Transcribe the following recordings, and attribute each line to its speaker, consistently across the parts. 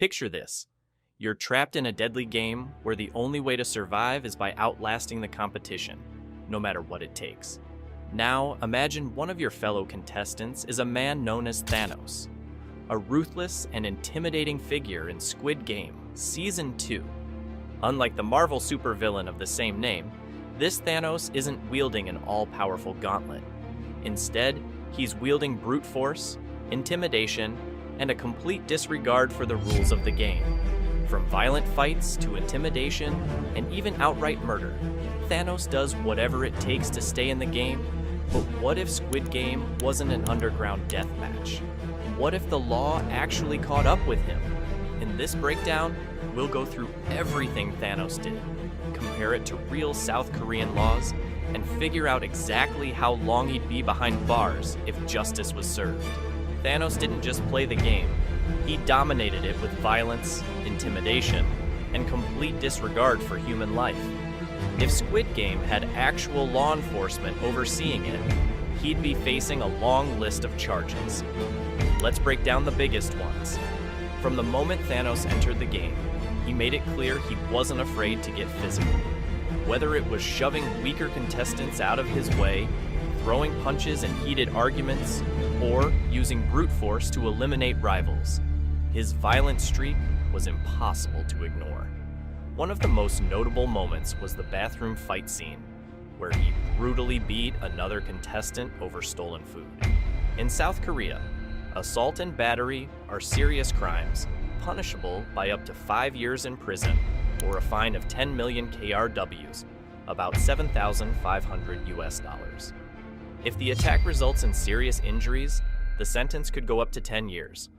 Speaker 1: Picture this. You're trapped in a deadly game where the only way to survive is by outlasting the competition, no matter what it takes. Now, imagine one of your fellow contestants is a man known as Thanos, a ruthless and intimidating figure in Squid Game, Season 2. Unlike the Marvel supervillain of the same name, this Thanos isn't wielding an all-powerful gauntlet. Instead, he's wielding brute force, intimidation, and a complete disregard for the rules of the game. From violent fights to intimidation and even outright murder, Thanos does whatever it takes to stay in the game. But what if Squid Game wasn't an underground death match? What if the law actually caught up with him? In this breakdown, we'll go through everything Thanos did, compare it to real South Korean laws, and figure out exactly how long he'd be behind bars if justice was served. Thanos didn't just play the game, he dominated it with violence, intimidation, and complete disregard for human life. If Squid Game had actual law enforcement overseeing it, he'd be facing a long list of charges. Let's break down the biggest ones. From the moment Thanos entered the game, he made it clear he wasn't afraid to get physical. Whether it was shoving weaker contestants out of his way, throwing punches in heated arguments, or using brute force to eliminate rivals, his violent streak was impossible to ignore. One of the most notable moments was the bathroom fight scene, where he brutally beat another contestant over stolen food. In South Korea, assault and battery are serious crimes, punishable by up to 5 years in prison or a fine of 10 million KRWs, about $7,500 US. If the attack results in serious injuries, the sentence could go up to 10 years.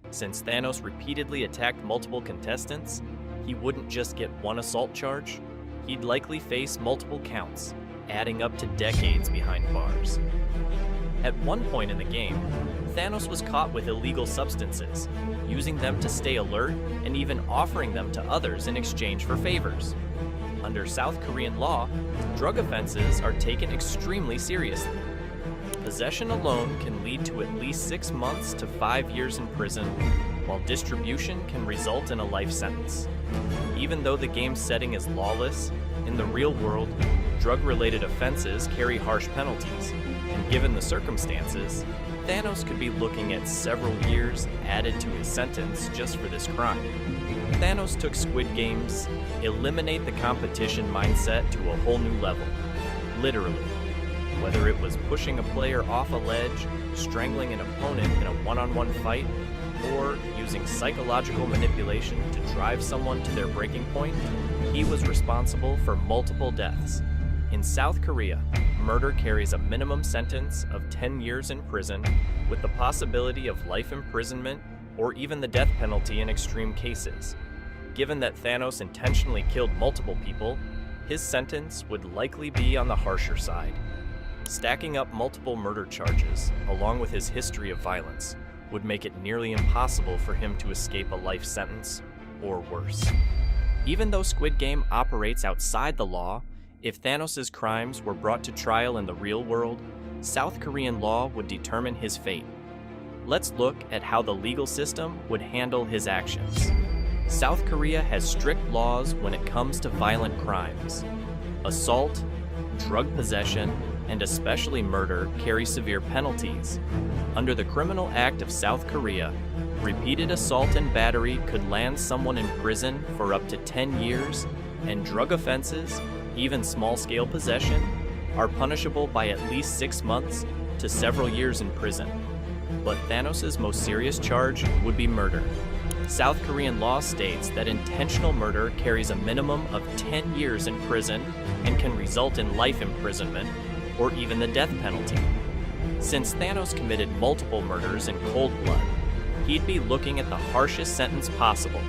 Speaker 1: Since Thanos repeatedly attacked multiple contestants, he wouldn't just get one assault charge, he'd likely face multiple counts, adding up to decades behind bars. At one point in the game, Thanos was caught with illegal substances, using them to stay alert and even offering them to others in exchange for favors. Under South Korean law, drug offenses are taken extremely seriously. Possession alone can lead to at least 6 months to 5 years in prison, while distribution can result in a life sentence. Even though the game's setting is lawless, in the real world, drug-related offenses carry harsh penalties, and given the circumstances, Thanos could be looking at several years added to his sentence just for this crime. Thanos took Squid Game's eliminate the competition mindset to a whole new level, literally. Whether it was pushing a player off a ledge, strangling an opponent in a one-on-one fight, or using psychological manipulation to drive someone to their breaking point, he was responsible for multiple deaths. In South Korea, murder carries a minimum sentence of 10 years in prison, with the possibility of life imprisonment or even the death penalty in extreme cases. Given that Thanos intentionally killed multiple people, his sentence would likely be on the harsher side. Stacking up multiple murder charges, along with his history of violence, would make it nearly impossible for him to escape a life sentence, or worse. Even though Squid Game operates outside the law, if Thanos' crimes were brought to trial in the real world, South Korean law would determine his fate. Let's look at how the legal system would handle his actions. South Korea has strict laws when it comes to violent crimes. Assault, drug possession, and especially murder carry severe penalties. Under the Criminal Act of South Korea, repeated assault and battery could land someone in prison for up to 10 years, and drug offenses, even small-scale possession, are punishable by at least 6 months to several years in prison. But Thanos' most serious charge would be murder. South Korean law states that intentional murder carries a minimum of 10 years in prison and can result in life imprisonment or even the death penalty. Since Thanos committed multiple murders in cold blood, he'd be looking at the harshest sentence possible.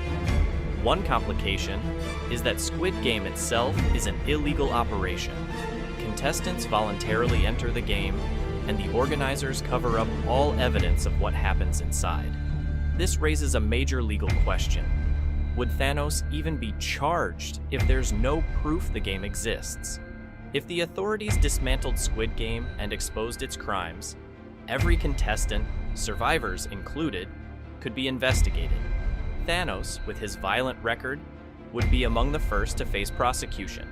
Speaker 1: One complication is that Squid Game itself is an illegal operation. Contestants voluntarily enter the game, and the organizers cover up all evidence of what happens inside. This raises a major legal question. Would Thanos even be charged if there's no proof the game exists? If the authorities dismantled Squid Game and exposed its crimes, every contestant, survivors included, could be investigated. Thanos, with his violent record, would be among the first to face prosecution.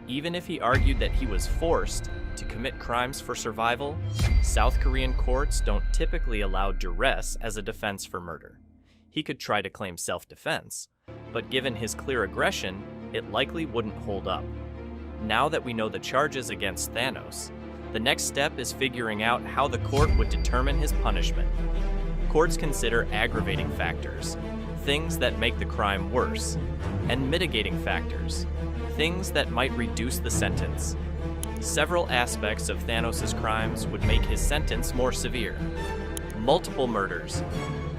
Speaker 1: Even if he argued that he was forced to commit crimes for survival, South Korean courts don't typically allow duress as a defense for murder. He could try to claim self-defense, but given his clear aggression, it likely wouldn't hold up. Now that we know the charges against Thanos, the next step is figuring out how the court would determine his punishment. Courts consider aggravating factors, things that make the crime worse, and mitigating factors, things that might reduce the sentence. Several aspects of Thanos' crimes would make his sentence more severe. Multiple murders.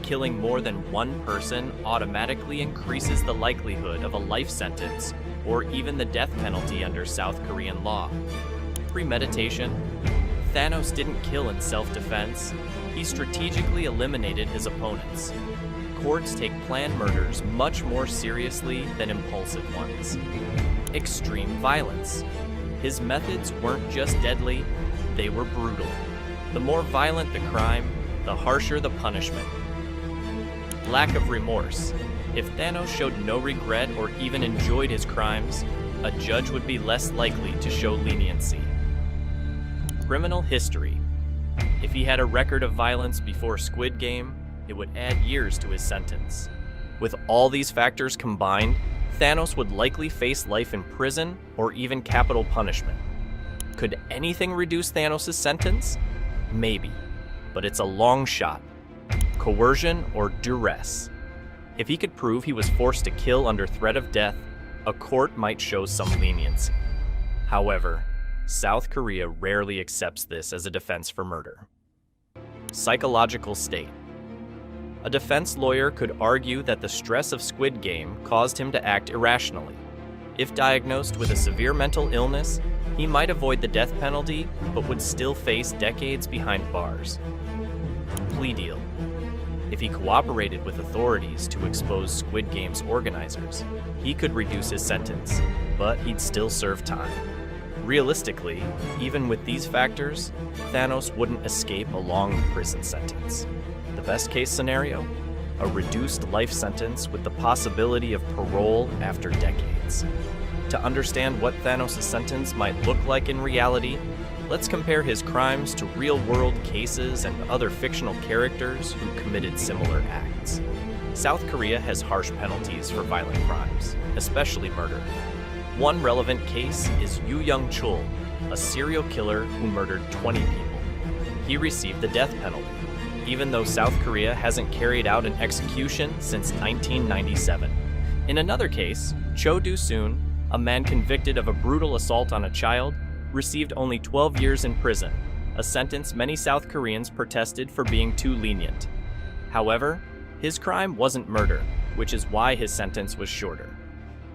Speaker 1: Killing more than one person automatically increases the likelihood of a life sentence or even the death penalty under South Korean law. Premeditation. Thanos didn't kill in self-defense. He strategically eliminated his opponents. Courts take planned murders much more seriously than impulsive ones. Extreme violence. His methods weren't just deadly, they were brutal. The more violent the crime, the harsher the punishment. Lack of remorse. If Thanos showed no regret or even enjoyed his crimes, a judge would be less likely to show leniency. Criminal history. If he had a record of violence before Squid Game, it would add years to his sentence. With all these factors combined, Thanos would likely face life in prison or even capital punishment. Could anything reduce Thanos' sentence? Maybe, but it's a long shot. Coercion or duress. If he could prove he was forced to kill under threat of death, a court might show some leniency. However, South Korea rarely accepts this as a defense for murder. Psychological state. A defense lawyer could argue that the stress of Squid Game caused him to act irrationally. If diagnosed with a severe mental illness, he might avoid the death penalty, but would still face decades behind bars. Plea deal. If he cooperated with authorities to expose Squid Game's organizers, he could reduce his sentence, but he'd still serve time. Realistically, even with these factors, Thanos wouldn't escape a long prison sentence. The best case scenario? A reduced life sentence with the possibility of parole after decades. To understand what Thanos' sentence might look like in reality, let's compare his crimes to real-world cases and other fictional characters who committed similar acts. South Korea has harsh penalties for violent crimes, especially murder. One relevant case is Yoo Young-chul, a serial killer who murdered 20 people. He received the death penalty, even though South Korea hasn't carried out an execution since 1997. In another case, Cho Do-soon, a man convicted of a brutal assault on a child, received only 12 years in prison, a sentence many South Koreans protested for being too lenient. However, his crime wasn't murder, which is why his sentence was shorter.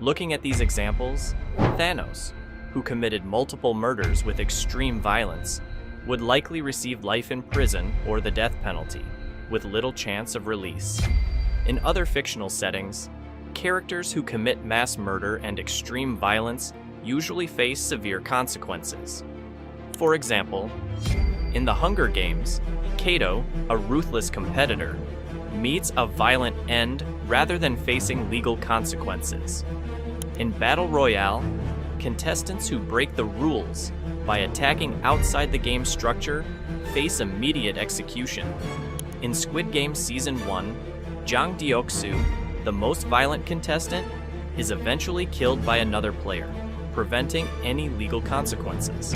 Speaker 1: Looking at these examples, Thanos, who committed multiple murders with extreme violence, would likely receive life in prison or the death penalty, with little chance of release. In other fictional settings, characters who commit mass murder and extreme violence usually face severe consequences. For example, in the Hunger Games, Kato, a ruthless competitor, meets a violent end rather than facing legal consequences. In Battle Royale, contestants who break the rules by attacking outside the game structure face immediate execution. In Squid Game Season 1, Jang Deok-soo, the most violent contestant, is eventually killed by another player, preventing any legal consequences.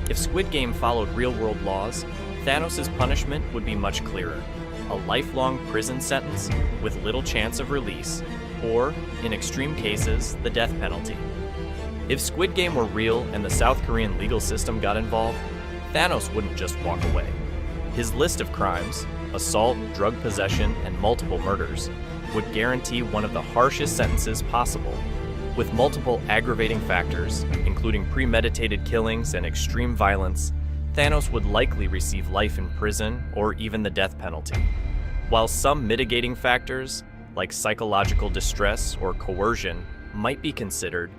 Speaker 1: If Squid Game followed real-world laws, Thanos' punishment would be much clearer: a lifelong prison sentence with little chance of release, or, in extreme cases, the death penalty. If Squid Game were real and the South Korean legal system got involved, Thanos wouldn't just walk away. His list of crimes, assault, drug possession, and multiple murders, would guarantee one of the harshest sentences possible. With multiple aggravating factors, including premeditated killings and extreme violence, Thanos would likely receive life in prison or even the death penalty. While some mitigating factors, like psychological distress or coercion, might be considered,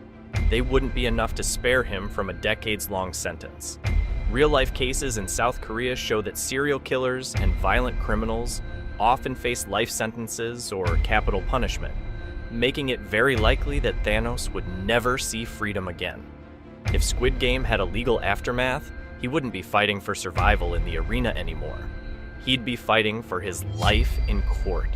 Speaker 1: they wouldn't be enough to spare him from a decades-long sentence. Real-life cases in South Korea show that serial killers and violent criminals often faced life sentences or capital punishment, making it very likely that Thanos would never see freedom again. If Squid Game had a legal aftermath, he wouldn't be fighting for survival in the arena anymore. He'd be fighting for his life in court.